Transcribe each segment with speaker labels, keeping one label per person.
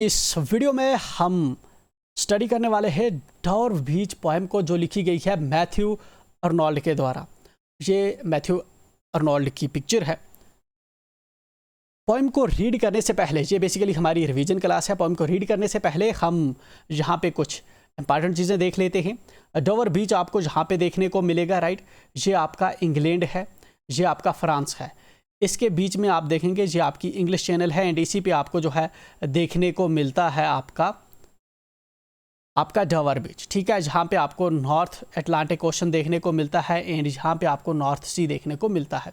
Speaker 1: इस वीडियो में हम स्टडी करने वाले हैं डॉर्व बीच पोएम को, जो लिखी गई है मैथ्यू अर्नोल्ड के द्वारा। ये मैथ्यू अर्नोल्ड की पिक्चर है। पोएम को रीड करने से पहले, ये बेसिकली हमारी रिवीजन क्लास है। पोएम को रीड करने से पहले हम यहाँ पे कुछ इंपॉर्टेंट चीज़ें देख लेते हैं। डॉर्व बीच आपको यहाँ पे देखने को मिलेगा, राइट। ये आपका इंग्लैंड है, ये आपका फ्रांस है। इसके बीच में आप देखेंगे ये आपकी इंग्लिश चैनल है, एंड इसी पे आपको जो है देखने को मिलता है आपका डॉर्व बीच, ठीक है। जहाँ पे आपको नॉर्थ अटलांटिक ओशन देखने को मिलता है, एंड यहाँ पे आपको नॉर्थ सी देखने को मिलता है।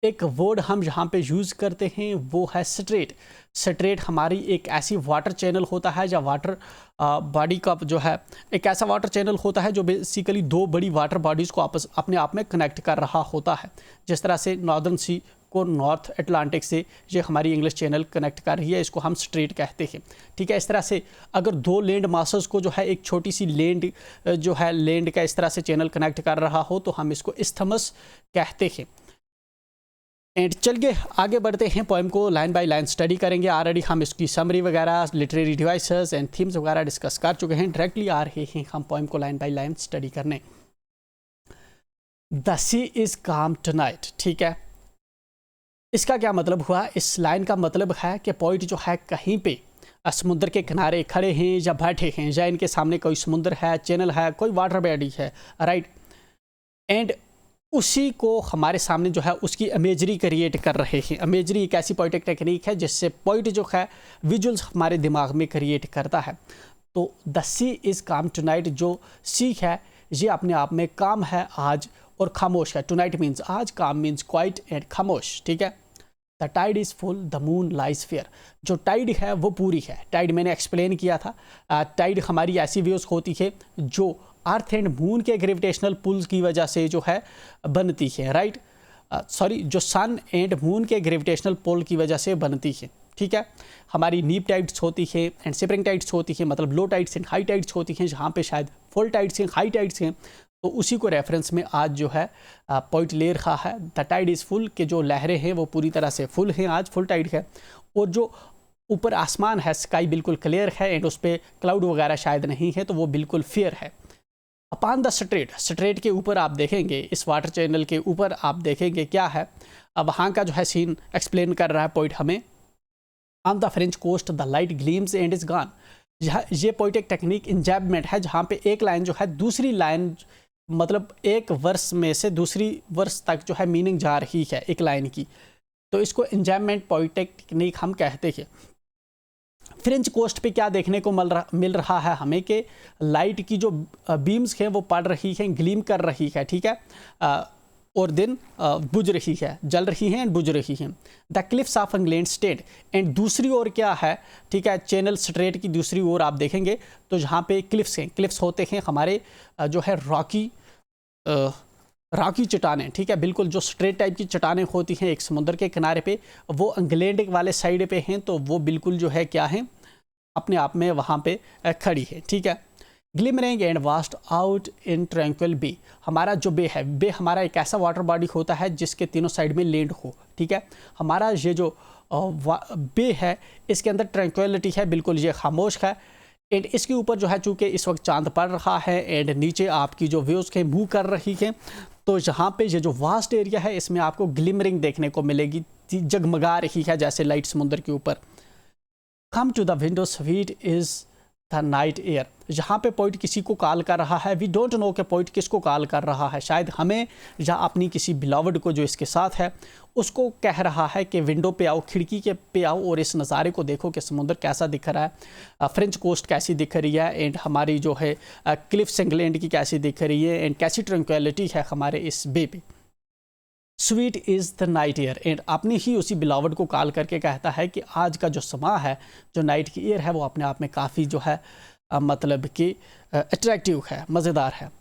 Speaker 1: एक वर्ड हम यहाँ पे यूज़ करते हैं वो है स्ट्रेट। स्ट्रेट हमारी एक ऐसी वाटर चैनल होता है, या वाटर बॉडी का जो है एक ऐसा वाटर चैनल होता है जो बेसिकली दो बड़ी वाटर बॉडीज़ को अपने आप में कनेक्ट कर रहा होता है। जिस तरह से नॉर्दर्न सी को नॉर्थ अटलांटिक से ये हमारी इंग्लिश चैनल कनेक्ट कर रही है, इसको हम स्ट्रेट कहते हैं, ठीक है। इस तरह से अगर दो लैंड मासेस को जो है एक छोटी सी लैंड जो है लैंड का इस तरह से चैनल कनेक्ट कर रहा हो तो हम इसको इस्थमस कहते हैं। एंड चलिए आगे बढ़ते हैं, पोएम को लाइन बाय लाइन स्टडी करेंगे। ऑलरेडी हम इसकी समरी वगैरह, लिटरेरी डिवाइसेस एंड थीम्स वगैरह डिस्कस कर चुके हैं। डायरेक्टली आ रहे हैं हम पोएम को लाइन बाय लाइन स्टडी करने। The sea is calm tonight, ठीक है। इसका क्या मतलब हुआ? इस लाइन का मतलब है कि पोइट जो है कहीं पे समुद्र के किनारे खड़े हैं या बैठे हैं, या इनके सामने कोई समुद्र है, चैनल है, कोई वाटर बॉडी है, राइट। एंड उसी को हमारे सामने जो है उसकी इमेजरी क्रिएट कर रहे हैं। इमेजरी एक ऐसी पोइटिक टेक्निक है जिससे पोइट जो है विजुअल्स हमारे दिमाग में क्रिएट करता है। तो the sea is calm tonight, जो सी है ये अपने आप में काम है आज और खामोश है। टुनाइट मीन्स आज, काम मीन्स क्वाइट एंड खामोश, ठीक है। The tide is full, the moon lies fair. जो टाइड है वो पूरी है। टाइड मैंने एक्सप्लेन किया था। टाइड हमारी ऐसी वेव्स होती है जो अर्थ एंड मून के ग्रेविटेशनल पुल्स की वजह से जो है बनती है, राइट। सॉरी, जो सन एंड मून के ग्रेविटेशनल पुल की वजह से बनती है, ठीक है। हमारी नीप टाइड्स होती है एंड स्प्रिंग टाइड्स होती है, मतलब लो टाइड्स एंड हाई टाइड्स होती हैं, जहाँ पे शायद फुल टाइड्स हैं, हाई टाइड्स हैं। तो उसी को रेफरेंस में आज जो है पॉइंट ले रखा है। द टाइड इज़ फुल, के जो लहरें हैं वो पूरी तरह से फुल हैं, आज फुल टाइड है। और जो ऊपर आसमान है, स्काई बिल्कुल क्लियर है एंड उस पर क्लाउड वगैरह शायद नहीं है, तो वो बिल्कुल फेयर है। अपॉन द स्ट्रेट, स्ट्रेट के ऊपर आप देखेंगे, इस वाटर चैनल के ऊपर आप देखेंगे क्या है। अब वहाँ का जो है सीन एक्सप्लेन कर रहा है पोइट हमें। On the French coast the light gleams and is gone. ये पोइटिक टेक्निक इंजैबमेंट है, जहाँ पे एक लाइन जो है दूसरी लाइन, मतलब एक वर्स में से दूसरी वर्स तक जो है मीनिंग जा रही है एक लाइन की, तो इसको इंजैबमेंट पोइटिक टेक्निक हम कहते हैं। फ्रेंच कोस्ट पे क्या देखने को मिल रहा है हमें कि लाइट की जो बीम्स हैं वो पड़ रही हैं, ग्लीम कर रही है, ठीक है। और दिन बुझ रही है, जल रही हैं एंड बुझ रही हैं। The cliffs of England state, and दूसरी ओर क्या है, ठीक है, चैनल स्ट्रेट की दूसरी ओर आप देखेंगे तो जहाँ पे क्लिफ्स हैं, क्लिफ्स होते हैं हमारे जो है रॉकी चट्टानें, ठीक है, बिल्कुल जो स्ट्रेट टाइप की चट्टानें होती हैं एक समुद्र के किनारे पे, वो इंग्लैंड वाले साइड पे हैं, तो वो बिल्कुल जो है क्या है, अपने आप में वहाँ पे खड़ी है, ठीक है। Glimmering and vast out in tranquil bay, हमारा जो बे है, बे हमारा एक ऐसा वाटर बॉडी होता है जिसके तीनों साइड में लैंड हो, ठीक है। हमारा ये जो बे है इसके अंदर ट्रैंक्विलिटी है, बिल्कुल ये खामोश है। एंड इसके ऊपर जो है चूँकि इस वक्त चांद पड़ रहा है एंड नीचे आपकी जो वेव्स के मूव कर रही हैं, तो यहाँ पे ये जो वास्ट एरिया है इसमें आपको ग्लिमरिंग देखने को मिलेगी, जगमगा रही है जैसे लाइट समुद्र के ऊपर। Come to the window sweet is the night air, यहाँ पे पोइट किसी को कॉल कर रहा है। वी डोंट नो कि पोइट किसको कॉल कर रहा है, शायद हमें या अपनी किसी बिलॉवड को जो इसके साथ है उसको कह रहा है कि विंडो पे आओ, खिड़की के पे आओ और इस नज़ारे को देखो कि समुद्र कैसा दिख रहा है, फ्रेंच कोस्ट कैसी दिख रही है, एंड हमारी जो है क्लिफ्स इंग्लैंड की कैसी दिख रही है, एंड कैसी ट्रैंक्विलिटी है हमारे इस बे पे। Sweet is the night air, and अपनी ही उसी बिलावट को कॉल करके कहता है कि आज का जो समा है, जो नाइट की एयर है, वो अपने आप में काफ़ी जो है मतलब कि अट्रैक्टिव है, मज़ेदार है।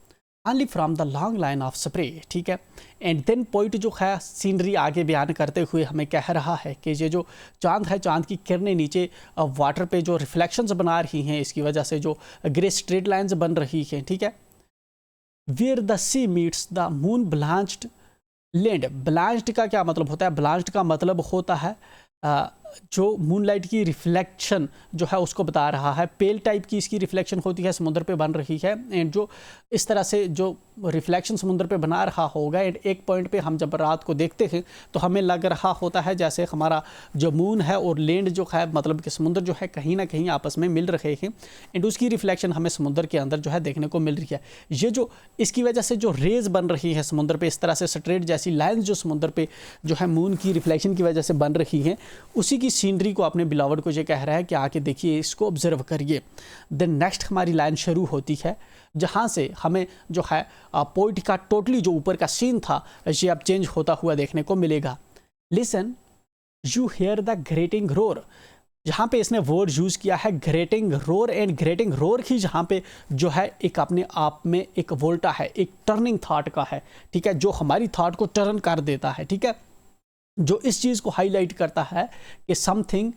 Speaker 1: Only from the long line of spray, ठीक है। एंड देन पोइट जो है सीनरी आगे बयान करते हुए हमें कह रहा है कि ये जो चांद है, चांद की किरणें नीचे वाटर पे जो रिफ्लेक्शंस बना रही हैं, इसकी वजह से जो ग्रे स्ट्रेट लाइन्स बन रही हैं, ठीक है। Where the sea meets the moon blanched land, blanched का क्या मतलब होता है? ब्लांच्ड का मतलब होता है जो मूनलाइट की रिफ्लेक्शन जो है उसको बता रहा है। पेल टाइप की इसकी रिफ्लेक्शन होती है, समुद्र पे बन रही है। एंड जो इस तरह से जो रिफ्लेक्शन समुद्र पे बना रहा होगा, एंड एक पॉइंट पे हम जब रात को देखते हैं तो हमें लग रहा होता है जैसे हमारा जो मून है और लैंड जो है, मतलब कि समुद्र जो है कहीं ना कहीं आपस में मिल रहे हैं। एंड उसकी रिफ्लेक्शन हमें समुद्र के अंदर जो है देखने को मिल रही है। ये जो इसकी वजह से जो रेज बन रही है समुद्र पे, इस तरह से स्ट्रेट जैसी लाइन्स जो समुद्र पे जो है मून की रिफ्लेक्शन की वजह से बन रही हैं, उसी की सीनरी को अपने बिलावड को ये कह रहा है कि आके देखिए, इसको ऑब्जर्व करिए। देन नेक्स्ट हमारी लाइन शुरू होती है जहाँ से हमें जो है पोइट का टोटली जो ऊपर का सीन था ये अब चेंज होता हुआ देखने को मिलेगा। Listen you hear the grating roar. जहाँ पे इसने वर्ड यूज़ किया है grating roar, and grating roar ही जहाँ पे जो है एक अपने आप में एक वोल्टा है, एक टर्निंग थाट का है, ठीक है, जो हमारी थाट को टर्न कर देता है, ठीक है, जो इस चीज़ को हाईलाइट करता है कि something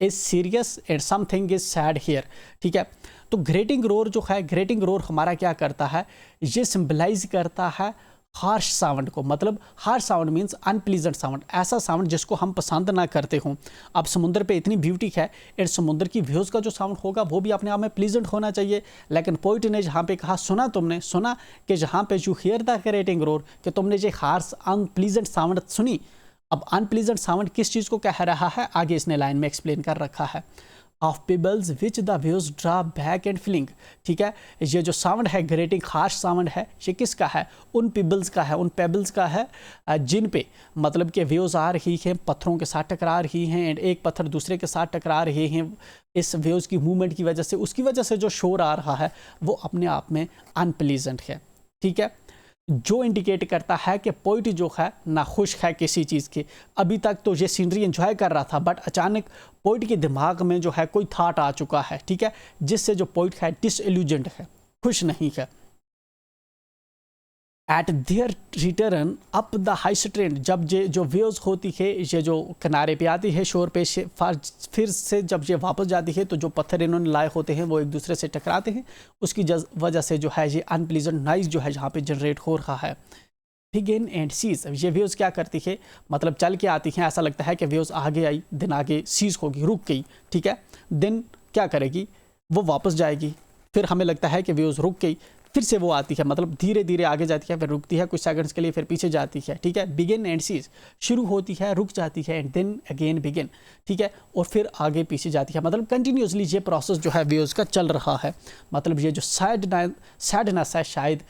Speaker 1: is serious and something is sad here, ठीक है। तो ग्रेटिंग रोर जो है, ग्रेटिंग रोर हमारा क्या करता है, ये सिंबलाइज करता है हार्श साउंड को। मतलब harsh sound means unpleasant sound, ऐसा साउंड जिसको हम पसंद ना करते हों। अब समुद्र पे इतनी ब्यूटी है, एंड समुद्र की व्यूज़ का जो साउंड होगा वो भी अपने आप में प्लीजेंट होना चाहिए। लेकिन पोइट ने जहाँ पे कहा, सुना तुमने, सुना कि जहाँ पे you here the grating roar, कि तुमने ये हार्श अनप्लीजेंट साउंड सुनी। अब अनप्लीजेंट साउंड किस चीज़ को कह रहा है, आगे इसने लाइन में एक्सप्लेन कर रखा है। Of pebbles which the waves draw back and fling, ठीक है, ये जो साउंड है ग्रेटिंग हार्श साउंड है, ये किसका है, उन पेबल्स का है, उन पेबल्स का है जिन पे मतलब कि व्यूज आ रही हैं, पत्थरों के साथ टकरा रही हैं, एंड एक पत्थर दूसरे के साथ टकरा रहे हैं। इस व्यूज की मूवमेंट की वजह से, उसकी वजह से जो शोर आ रहा है वो अपने आप में अनप्लीजेंट है, ठीक है, जो इंडिकेट करता है कि पोइट जो है ना खुश है किसी चीज़ की। अभी तक तो ये सीनरी एंजॉय कर रहा था, बट अचानक पोइट के दिमाग में जो है कोई थाट आ चुका है, ठीक है, जिससे जो पोइट है डिसइल्यूजन्ड है, खुश नहीं है। At their return up the high strand, जब ये जो वेव्स होती है ये जो किनारे पे आती है शोर पे, फिर से जब ये वापस जाती है तो जो पत्थर इन्होंने लाए होते हैं वो एक दूसरे से टकराते हैं, उसकी वजह से जो है ये अनप्लीजेंट नॉइज़ जो है यहाँ पे जनरेट हो रहा है। बिगिन एंड सीज, ये वेव्स क्या करती है, मतलब चल के आती हैं, ऐसा लगता है कि वेव्स आगे आई, दिन आगे सीज होगी, रुक गई, ठीक है, दिन क्या करेगी, वो वापस जाएगी, फिर हमें लगता है कि वेव्स रुक गई, फिर से वो आती है, मतलब धीरे धीरे आगे जाती है, फिर रुकती है कुछ सेकंड्स के लिए, फिर पीछे जाती है, ठीक है। बिगिन एंड सीज, शुरू होती है, रुक जाती है, एंड देन अगेन बिगिन, ठीक है, और फिर आगे पीछे जाती है। मतलब कंटिन्यूसली ये प्रोसेस जो है वेव्स का चल रहा है। मतलब ये जो सैडनेस है शायद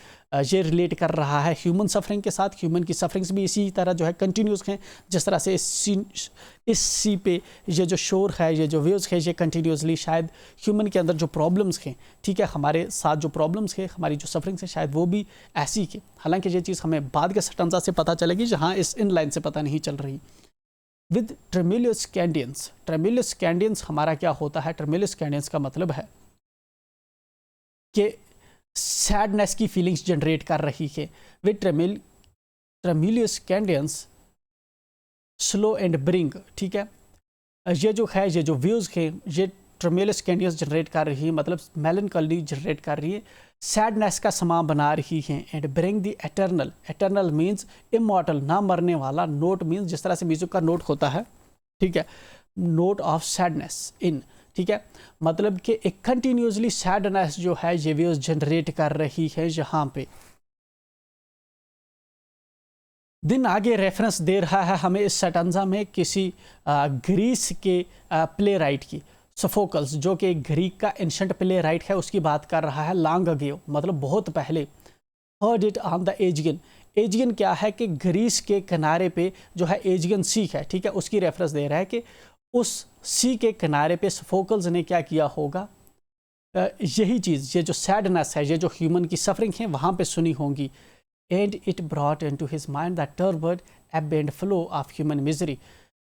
Speaker 1: ये रिलेट कर रहा है ह्यूमन सफरिंग के साथ। ह्यूमन की सफरिंग्स भी इसी तरह जो है कंटिन्यूस हैं, जिस तरह से इस सी पे ये जो शोर है, ये जो वेव्स है, ये कंटिन्यूसली शायद ह्यूमन के अंदर जो प्रॉब्लम्स हैं, ठीक है, हमारे साथ जो प्रॉब्लम्स हैं, हमारी जो सफरिंग्स हैं, शायद वो भी ऐसी की। हालांकि ये चीज़ हमें बाद के स्टैंजा से पता चलेगी, जहाँ इस इन लाइन से पता नहीं चल रही। विद ट्रेमुलस कैंडियंस, ट्रेमुलस कैंडियंस हमारा क्या होता है, ट्रेमुलस कैंडियंस का मतलब है कि सैडनेस की फीलिंग्स जनरेट कर रही है। With tremulous cadence slow and bring, ठीक है, ये जो है, ये जो व्यूज़ है, ये ट्रेमुलस कैंडियंस जनरेट कर रही है, मतलब मेलनकॉली जनरेट कर रही है, सैडनेस का समा बना रही है। And bring the eternal, eternal means immortal, ना मरने वाला, नोट मीन्स जिस तरह से म्यूजिक का नोट होता है, ठीक है, नोट ऑफ सैडनेस इन, ठीक है, मतलब कि एक कंटिन्यूसली सैडनेस जो है ये व्यूज जनरेट कर रही है यहाँ पे। दिन आगे रेफरेंस दे रहा है हमें इस स्टैंजा में किसी ग्रीस के प्ले राइट की, सोफोकल्स, जो कि एक ग्रीक का एंशंट प्ले राइट है, उसकी बात कर रहा है। लॉन्ग अगो मतलब बहुत पहले। Heard it on the Aegean, Aegean क्या है कि ग्रीस के किनारे पे जो है एजियन सी है, ठीक है, उसकी रेफरेंस दे रहा है कि उस सी के किनारे पे सोफोकल्स ने क्या किया होगा, यही चीज़, ये जो सैडनेस है, ये जो ह्यूमन की सफरिंग है वहाँ पे सुनी होंगी। And it brought into his mind the turbid ebb and flow of human misery,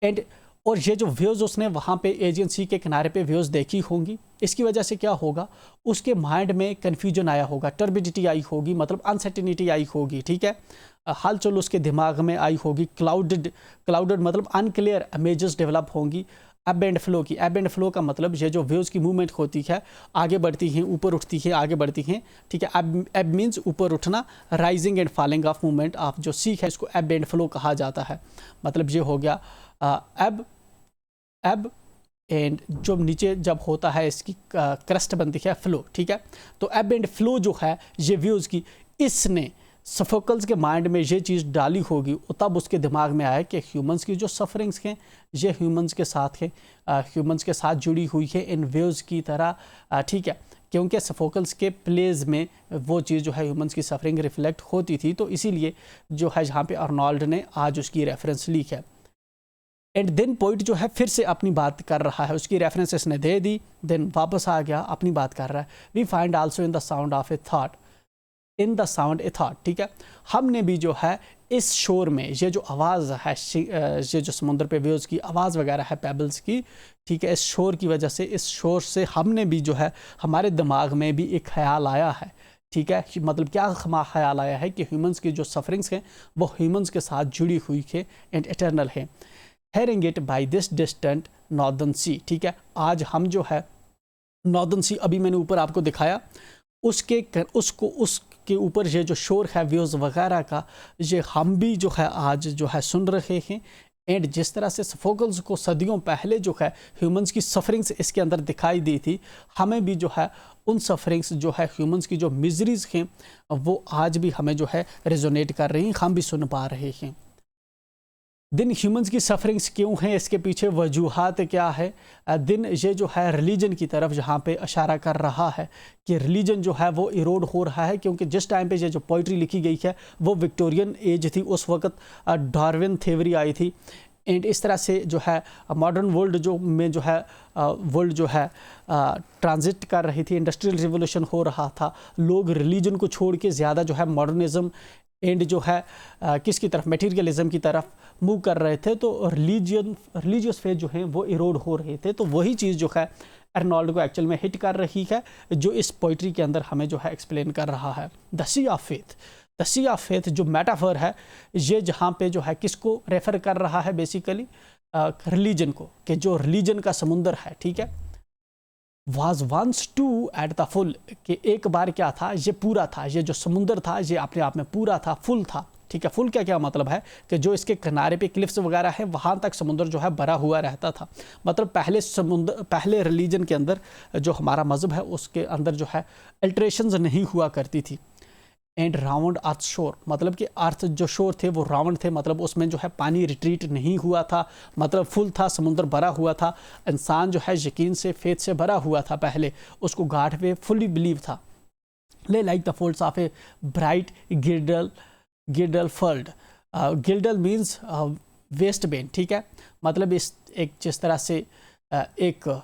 Speaker 1: and और ये जो व्यूज़ उसने वहाँ पे एजियन सी के किनारे पे व्यूज़ देखी होंगी, इसकी वजह से क्या होगा, उसके माइंड में कन्फ्यूजन आया होगा, टर्बिडिटी आई होगी, मतलब अनसर्टेनिटी आई होगी, ठीक है, हलचल उसके दिमाग में आई होगी, क्लाउडेड मतलब अनक्लियर इमेजेस डेवलप होंगी। एब एंड फ्लो की, एब एंड फ्लो का मतलब ये जो वेव्स की मूवमेंट होती है, आगे बढ़ती हैं, ऊपर उठती है, आगे बढ़ती हैं, ठीक है, एब मीन्स ऊपर उठना, rising and falling of movement of जो सी है, इसको एब एंड फ्लो कहा जाता है। मतलब ये हो गया एब एब, एंड जो नीचे जब होता है इसकी क्रस्ट बनती है फ्लो, ठीक है। तो एब एंड फ्लो जो है ये व्यूज़ की, इसने सोफोकल्स के माइंड में ये चीज़ डाली होगी, तब उसके दिमाग में आया कि ह्यूमंस की जो सफरिंग्स हैं ये ह्यूमंस के साथ है, ह्यूमंस के साथ जुड़ी हुई है इन वेव्स की तरह, ठीक है। क्योंकि सोफोकल्स के प्लेज में वो चीज़ जो है ह्यूमंस की सफरिंग रिफ्लेक्ट होती थी, तो इसीलिए जो है यहाँ पे अर्नोल्ड ने आज उसकी रेफरेंस ली है। एंड देन पोइट जो है फिर से अपनी बात कर रहा है, उसकी रेफरेंस इसने दे दी, देन वापस आ गया, अपनी बात कर रहा है। We find also in the sound of a thought, in the sound a thought, ठीक है। हमने भी जो है इस शोर में ये जो आवाज़ है, ये जो समुद्र पे वेव्स की आवाज़ वगैरह है पेबल्स की, ठीक है, इस शोर की वजह से, इस शोर से हमने भी जो है हमारे दिमाग में भी एक ख्याल आया है, ठीक है। मतलब क्या ख्याल आया है कि ह्यूमंस की जो सफरिंग्स हैं वो ह्यूमंस के साथ जुड़ी हुई है एंड इटर्नल है। Hearing it by this distant northern sea, ठीक है। आज हम जो है नॉर्दर्न सी, अभी मैंने ऊपर आपको दिखाया, उसके ऊपर ये जो शोर है व्यूज़ वगैरह का, ये हम भी जो है आज जो है सुन रहे हैं। एंड जिस तरह से सोफोकल्स को सदियों पहले जो है ह्यूमंस की सफरिंग्स इसके अंदर दिखाई दी थी, हमें भी जो है उन सफरिंग्स जो है ह्यूमंस की जो मिजरीज हैं वो आज भी हमें जो है रेजोनेट कर रही हैं, हम भी सुन पा रहे हैं। दिन ह्यूमंस की सफरिंग्स क्यों हैं, इसके पीछे वजूहात क्या है। दिन ये जो है रिलीजन की तरफ जहाँ पे इशारा कर रहा है कि रिलीजन जो है वो इरोड हो रहा है, क्योंकि जिस टाइम पे ये जो पोइट्री लिखी गई है वो विक्टोरियन एज थी, उस वक्त डार्विन थ्योरी आई थी। एंड इस तरह से जो है मॉडर्न वर्ल्ड जो है वर्ल्ड जो है ट्रांजिट कर रही थी, इंडस्ट्रियल रिवोल्यूशन हो रहा था, लोग रिलीजन को छोड़ के ज़्यादा जो है मॉडर्निज्म एंड जो है किसकी तरफ, मटेरियलिज्म की तरफ मूव कर रहे थे। तो रिलीजियस फेथ जो है वो इरोड हो रहे थे। तो वही चीज़ जो है अर्नोल्ड को एक्चुअल में हिट कर रही है, जो इस पोइट्री के अंदर हमें जो है एक्सप्लेन कर रहा है। The sea of faith, the sea of faith जो मेटाफर है, ये जहाँ पे जो है किसको रेफर कर रहा है, बेसिकली रिलीजन को, कि जो रिलीजन का समुंदर है, ठीक है, was once too at the full, कि एक बार क्या था, ये पूरा था, ये जो समुंदर था ये अपने आप में पूरा था, फुल था, ठीक है। फुल क्या क्या मतलब है कि जो इसके किनारे पे क्लिफ्स वगैरह है वहाँ तक समुंदर जो है भरा हुआ रहता था। मतलब पहले रिलीजन के अंदर जो हमारा मज़हब है उसके अंदर जो है अल्ट्रेशंस नहीं हुआ करती थी। एंड राउंड अर्थ शोर, मतलब कि अर्थ जो शोर थे वो राउंड थे, मतलब उसमें जो है पानी रिट्रीट नहीं हुआ था, मतलब फुल था, समुंदर भरा हुआ था। इंसान जो है यकीन से, फेथ से भरा हुआ था, पहले उसको गाढ़ पे फुली बिलीव था। Lay like the folds of a bright girdle furled, girdle means waist band, ठीक है। मतलब इस एक जिस तरह से एक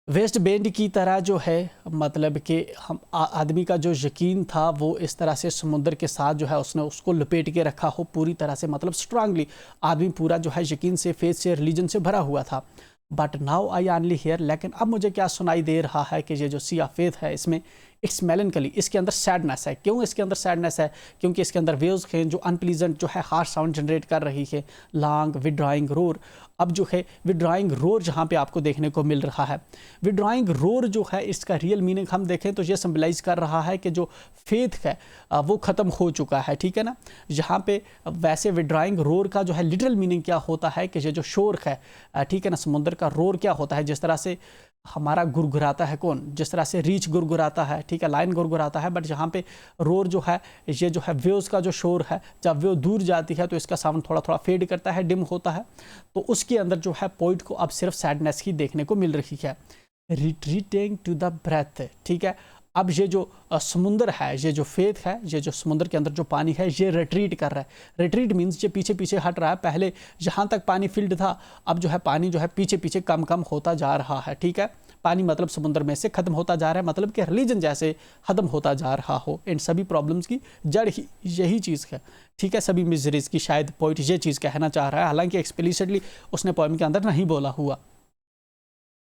Speaker 1: वेस्ट बेंड की तरह जो है, मतलब कि हम आदमी का जो यकीन था वो इस तरह से समुद्र के साथ जो है उसने उसको लपेट के रखा हो पूरी तरह से, मतलब स्ट्रांगली आदमी पूरा जो है यकीन से, फेथ से, रिलीजन से भरा हुआ था। But now I only here, लेकिन अब मुझे क्या सुनाई दे रहा है कि ये जो सी ऑफ फेथ है इसमें इट्स मेलनकली, इसके अंदर सैडनेस है। क्यों इसके अंदर सैडनेस है? क्योंकि इसके अंदर वेव्स हैं जो अनप्लीजेंट जो है हार्श साउंड जनरेट कर रही है, लॉन्ग विड्रॉइंग रोर। अब जो है विड्रॉइंग रोर जहाँ पे आपको देखने को मिल रहा है, विड्रॉइंग रोर जो है इसका रियल मीनिंग हम देखें तो ये सिंबलाइज कर रहा है कि जो फेथ है वो ख़त्म हो चुका है, ठीक है ना। यहाँ पे वैसे विड्रॉइंग रोर का जो है लिटरल मीनिंग क्या होता है कि ये जो शोर है, ठीक है ना, समुद्र का रोर क्या होता है, जिस तरह से हमारा गुरगुराता है कौन, जिस तरह से रीच गुरगुराता है, ठीक है, लाइन गुरगुराता है, बट यहाँ पे रोर जो है ये जो है वेव्स का जो शोर है, जब वेव दूर जाती है तो इसका साउंड थोड़ा थोड़ा फेड करता है, डिम होता है। तो उसके अंदर जो है पोइट को अब सिर्फ सैडनेस ही देखने को मिल रही है। रिट्रीटिंग टू द ब्रेथ, ठीक है। अब ये जो समुंदर है, ये जो फेथ है, ये जो समुंदर के अंदर जो पानी है ये रिट्रीट कर रहा है। रिट्रीट मीन्स ये पीछे पीछे हट रहा है। पहले जहाँ तक पानी फिल्ड था अब जो है पानी जो है पीछे पीछे कम कम होता जा रहा है, ठीक है। पानी मतलब समुद्र में से ख़त्म होता जा रहा है, मतलब कि रिलीजन जैसे ख़त्म होता जा रहा हो। इन सभी प्रॉब्लम्स की जड़ ही यही चीज़ है, ठीक है, सभी मिजरीज की। शायद पोइट ये चीज़ कहना चाह रहा है, हालांकि एक्सप्लिसिटली उसने पोएम के अंदर नहीं बोला हुआ।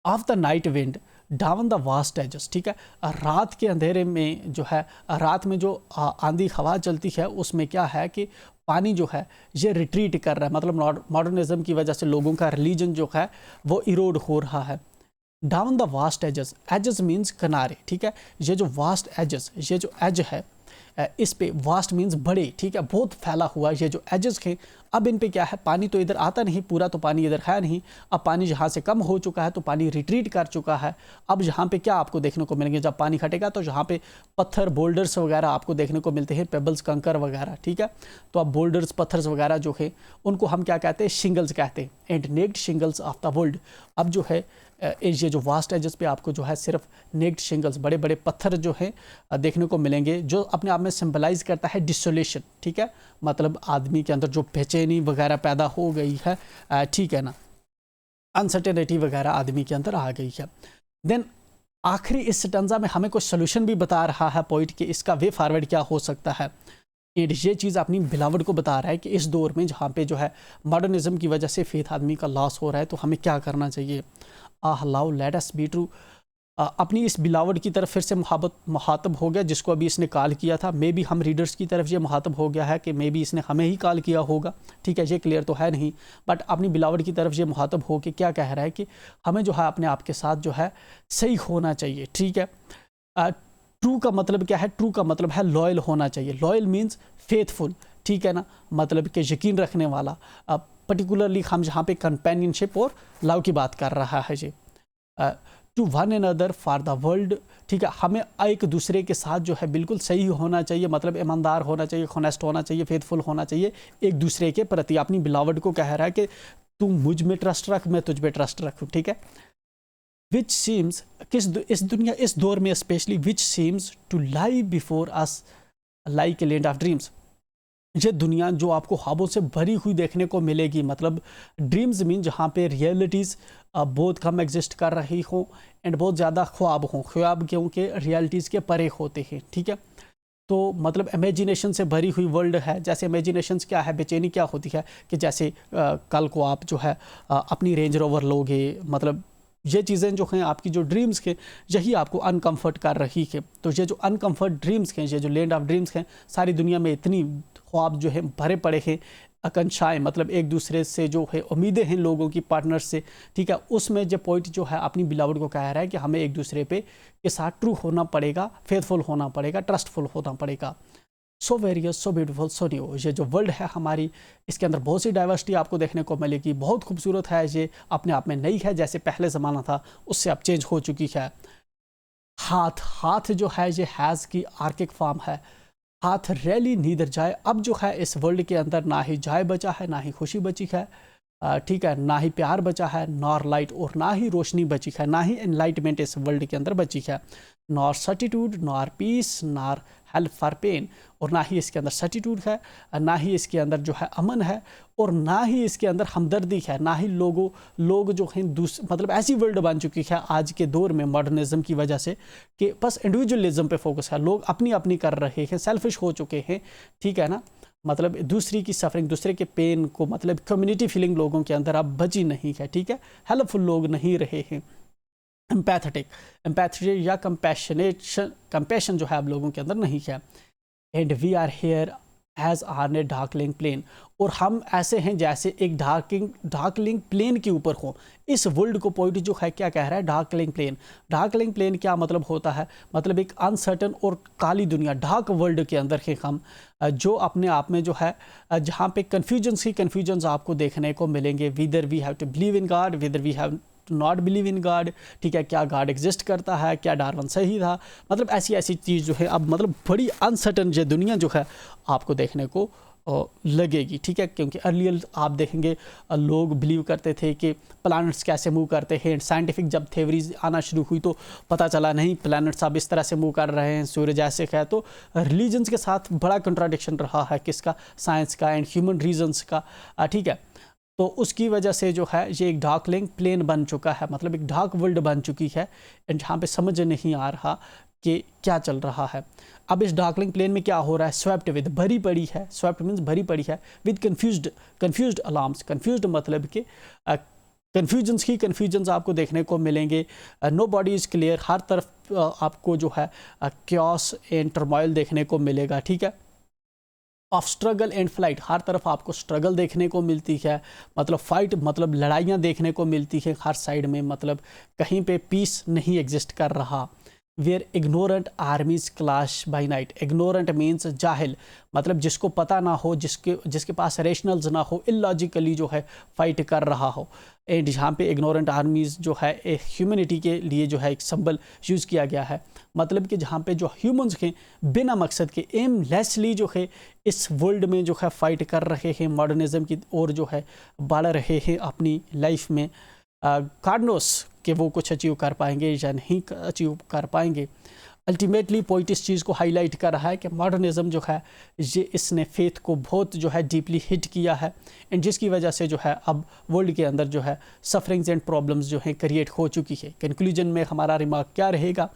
Speaker 1: Of the night wind down the vast edges, ठीक है। रात के अंधेरे में जो है, रात में जो आंधी हवा चलती है उसमें क्या है कि पानी जो है ये रिट्रीट कर रहा है, मतलब मॉडर्निज्म की वजह से लोगों का रिलीजन जो है वो इरोड हो रहा है। Down the vast edges, edges means किनारे, ठीक है। ये जो वास्ट एजेस, ये जो एज है इस पे वास्ट मीन्स बड़े, ठीक है, बहुत फैला हुआ ये जो एजेस हैं अब इन पे क्या है, पानी तो इधर आता नहीं, पूरा तो पानी इधर है नहीं। अब पानी जहाँ से कम हो चुका है तो पानी रिट्रीट कर चुका है। अब यहाँ पे क्या आपको देखने को मिलेंगे, जब पानी घटेगा तो यहाँ पे पत्थर, बोल्डर्स वगैरह आपको देखने को मिलते हैं, पेबल्स, कंकर वगैरह, ठीक है। तो अब बोल्डर्स, पत्थर्स वगैरह जो है उनको हम क्या कहते हैं, शिंगल्स कहते हैं, and naked shingles of the world. अब जो है ये जो वास्ट एजेस पे आपको जो है सिर्फ नेक्ड शिंगल्स, बड़े बड़े पत्थर जो है देखने को मिलेंगे, जो अपने आप में सिंबलाइज करता है डिसोलेशन, ठीक है। मतलब आदमी के अंदर जो बेचैनी वगैरह पैदा हो गई है, ठीक है ना, अनसर्टेनिटी वगैरह आदमी के अंदर आ गई है। देन आखिरी इस स्टैंजा में हमें कुछ सोल्यूशन भी बता रहा है पोइट कि इसका वे फॉरवर्ड क्या हो सकता है। ये चीज़ अपनी बिलावड को बता रहा है कि इस दौर में जहाँ पे जो है मॉडर्निज्म की वजह से फेथ आदमी का लॉस हो रहा है, तो हमें क्या करना चाहिए। लाउ लेट अस बी ट्रू, अपनी इस बिलावड की तरफ फिर से मुहातब हो गया, जिसको अभी इसने कॉल किया था। मे बी हम रीडर्स की तरफ ये मुहातब हो गया है कि मे बी इसने हमें ही कॉल किया होगा, ठीक है, ये क्लियर तो है नहीं, बट अपनी बिलावड की तरफ ये मुहातब हो के क्या कह रहा है कि हमें जो है अपने आप के साथ जो है सही होना चाहिए, ठीक है। ट्रू का मतलब क्या है, ट्रू का मतलब है लॉयल होना चाहिए। लॉयल मीन्स फेथफुल, ठीक है ना, मतलब कि यकीन रखने वाला। पर्टिकुलरली हम जहाँ पे कंपेनियनशिप और लव की बात कर रहा है जी। To one another for the world, ठीक है, हमें एक दूसरे के साथ जो है बिल्कुल सही होना चाहिए, मतलब ईमानदार होना चाहिए, होनेस्ट होना चाहिए, फेथफुल होना चाहिए एक दूसरे के प्रति। अपनी बिलावड को कह रहा है कि तू मुझ में ट्रस्ट रख, मैं तुझ पे ट्रस्ट रखूँ, ठीक है। विच सीम्स, इस दौर में specially, which seems to lie before us like a land of dreams, ये दुनिया जो आपको ख्वाबों से भरी हुई देखने को मिलेगी, मतलब ड्रीम्स मीन जहाँ पे रियलिटीज़ बहुत कम एग्जिस्ट कर रही हो एंड बहुत ज़्यादा ख्वाब हों, ख्वाब क्योंकि रियलिटीज़ के परे होते हैं, ठीक है। तो मतलब इमेजिनेशन से भरी हुई वर्ल्ड है। जैसे इमेजिनेशंस क्या है, बेचैनी क्या होती है कि जैसे कल को आप जो है अपनी रेंज रोवर लोगे, मतलब ये चीज़ें जो हैं आपकी जो ड्रीम्स के, यही आपको अनकम्फर्ट कर रही है। तो ये जो अनकम्फर्ट ड्रीम्स हैं, ये जो लैंड ऑफ ड्रीम्स हैं, सारी दुनिया में इतनी ख्वाब जो है भरे पड़े हैं, आकांक्षाएं, मतलब एक दूसरे से जो है उम्मीदें हैं लोगों की, पार्टनर्स से, ठीक है। उसमें जो पॉइंट जो है अपनी बिलावड को कह रहा है कि हमें एक दूसरे पे के साथ ट्रू होना पड़ेगा, फेथफुल होना पड़ेगा, ट्रस्टफुल होना पड़ेगा। So various, so beautiful, so new, ये जो वर्ल्ड है हमारी, इसके अंदर बहुत सी डाइवर्सिटी आपको देखने को मिलेगी, बहुत खूबसूरत है, ये अपने आप में नई है, जैसे पहले ज़माना था उससे अब चेंज हो चुकी है। हाथ जो है ये हैज़ की आर्किक फॉर्म है, हाथ रैली नीदर जाए। अब जो है इस वर्ल्ड के अंदर ना ही जाए बचा है, ना ही खुशी बची है, ठीक है, ना ही प्यार बचा है, नॉर लाइट, और ना ही रोशनी बची है, ना ही एनलाइटमेंट इस वर्ल्ड के अंदर बची है, nor certitude, nor peace, nor help for pain, और ना ही इसके अंदर सर्टिट्यूड है, ना ही इसके अंदर जो है अमन है, और ना ही इसके अंदर हमदर्दी है, ना ही लोग जो हैं मतलब ऐसी वर्ल्ड बन चुकी है आज के दौर में मॉडर्निज्म की वजह से कि बस इंडिविजुअलिज्म पे फोकस है, लोग अपनी अपनी कर रहे हैं, सेल्फिश हो चुके हैं, ठीक है ना। मतलब दूसरी की सफरिंग, दूसरे के पेन को, मतलब कम्युनिटी फीलिंग लोगों के अंदर अब बची नहीं है, ठीक है, हेल्पफुल लोग नहीं रहे हैं, एम्पैथी या कंपैशन जो है अब लोगों के अंदर नहीं है। And we are here as on a darkling plain, और हम ऐसे हैं जैसे एक डार्कलिंग प्लेन के ऊपर हो। इस वर्ल्ड को पोइट जो है क्या कह रहा है, डार्कलिंग प्लेन। डार्कलिंग प्लेन क्या मतलब होता है, मतलब एक अनसर्टन और काली दुनिया, डार्क वर्ल्ड के अंदर है हम, जो अपने आप में जो है जहाँ पे कन्फ्यूजन्स आपको देखने को मिलेंगे। Whether we have to believe in God, whether we have to not believe in God, ठीक है, क्या गॉड एग्जिस्ट करता है, क्या डार्विन सही था, मतलब ऐसी चीज़ जो है अब मतलब बड़ी अनसर्टन जो दुनिया जो है आपको देखने को लगेगी, ठीक है। क्योंकि अर्लियर आप देखेंगे लोग बिलीव करते थे कि प्लैनेट्स कैसे मूव करते हैं, साइंटिफिक जब थ्योरीज आना शुरू हुई तो पता चला नहीं प्लैनेट्स अब इस तरह से मूव कर रहे हैं, सूरज ऐसे है। तो रिलीजन्स के साथ बड़ा कंट्राडिक्शन रहा है, किसका, साइंस का एंड ह्यूमन रीजन्स का, ठीक है। तो उसकी वजह से जो है ये एक डार्कलिंग प्लेन बन चुका है, मतलब एक डार्क वर्ल्ड बन चुकी है, एंड जहाँ पे समझ नहीं आ रहा कि क्या चल रहा है। अब इस डार्कलिंग प्लेन में क्या हो रहा है, स्वेप्ट विद, भरी पड़ी है, स्वेप्ट मीन्स भरी पड़ी है, विद कन्फ्यूज्ड अलार्म्स, कन्फ्यूज्ड मतलब कि कन्फ्यूजन्स आपको देखने को मिलेंगे। नो बॉडी इज़ क्लियर, हर तरफ आपको जो है क्योस एंड टर्मोइल देखने को मिलेगा, ठीक है। ऑफ स्ट्रगल एंड फ्लाइट, हर तरफ आपको स्ट्रगल देखने को मिलती है, मतलब फाइट, मतलब लड़ाइयाँ देखने को मिलती है हर साइड में, मतलब कहीं पे पीस नहीं एग्जिस्ट कर रहा। Where ignorant armies clash by night. Ignorant means जाहिल, मतलब जिसको पता ना हो, जिसके पास रेशनल्स ना हो, इलॉजिकली जो है फाइट कर रहा हो। एंड यहाँ पे इग्नोरेंट आर्मीज जो है ह्यूमनिटी के लिए जो है एक सिंबल यूज़ किया गया है, मतलब कि जहाँ पे जो ह्यूमंस हैं बिना मकसद के एमलेसली जो है इस वर्ल्ड में जो है फाइट कर रहे हैं, मॉडर्निज्म की ओर जो है बढ़ रहे हैं अपनी लाइफ में। कार्डनोस कि वो कुछ अचीव कर पाएंगे या नहीं अचीव कर पाएंगे। अल्टीमेटली पॉइंट इस चीज़ को हाईलाइट कर रहा है कि मॉडर्निज्म जो है ये इसने फेथ को बहुत जो है डीपली हिट किया है, एंड जिसकी वजह से जो है अब वर्ल्ड के अंदर जो है सफरिंग्स एंड प्रॉब्लम्स जो हैं क्रिएट हो चुकी है। कंक्लूजन में हमारा रिमार्क क्या रहेगा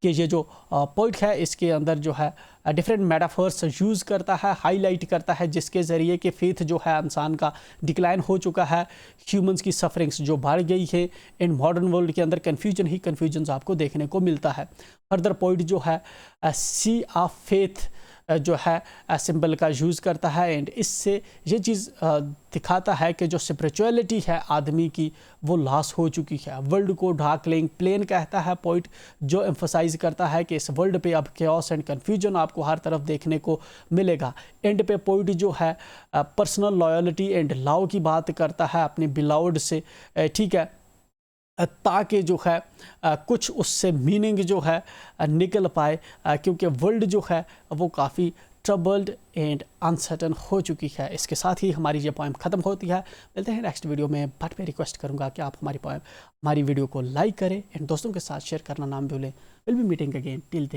Speaker 1: कि ये जो पॉइंट है इसके अंदर जो है डिफरेंट मेटाफर्स यूज़ करता है, हाईलाइट करता है, जिसके ज़रिए कि फेथ जो है इंसान का डिक्लाइन हो चुका है, ह्यूमंस की सफरिंग्स जो बढ़ गई है, इन मॉडर्न वर्ल्ड के अंदर कन्फ्यूजन ही कन्फ्यूजन आपको देखने को मिलता है। फर्दर पॉइंट जो है सी ऑफ फेथ जो है सिंबल का यूज़ करता है, एंड इससे ये चीज़ दिखाता है कि जो स्पिरिचुअलिटी है आदमी की वो लॉस हो चुकी है। वर्ल्ड को डार्कलिंग प्लेन कहता है पॉइंट, जो एम्फोसाइज करता है कि इस वर्ल्ड पे अब केओस एंड कन्फ्यूजन आपको हर तरफ देखने को मिलेगा। एंड पे पॉइंट जो है पर्सनल लॉयल्टी एंड लव की बात करता है अपने बिलाउड से, ठीक है, ताकि जो है कुछ उससे मीनिंग जो है निकल पाए, क्योंकि वर्ल्ड जो है वो काफ़ी ट्रबल्ड एंड अनसर्टन हो चुकी है। इसके साथ ही हमारी ये पोएम ख़त्म होती है। मिलते हैं नेक्स्ट वीडियो में, बट मैं रिक्वेस्ट करूँगा कि आप हमारी वीडियो को लाइक करें एंड दोस्तों के साथ शेयर करना ना भूलें। Will be meeting again till